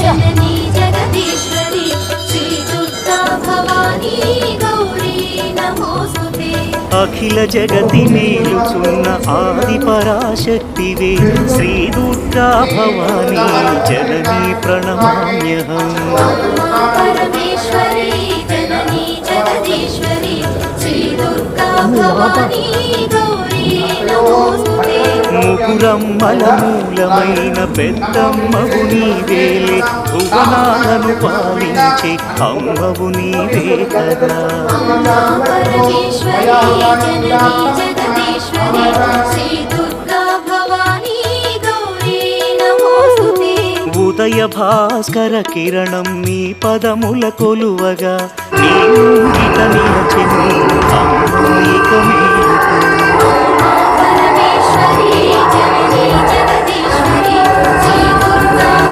जननी जगदीश्वरी श्री दुर्गा भवानी गौरी नमोस्तुते अखिल जगति मेलुचुन्न आदि पराशक्तिवे श्री दुर्गा भवानी जननी प्रणमाम्यहम् परमेश्वरी जननी जगदीश्वरी श्री दुर्गा भवानी गौरी नमोस्तुते ముకురమ్మల మూలమైన పెద్దమ్మవు నీవేలే భువనాలను పాలించే అమ్మవు నీవే కదా परमेश्वरी जननी जगदीश्वरी श्री दुर्गा भवानी गौरी नमोस्तुते ఉదయ భాస్కర కిరణం నీ పదముల కొలువగా నీ ఊరిట నిలచెను అమ్మ ఇక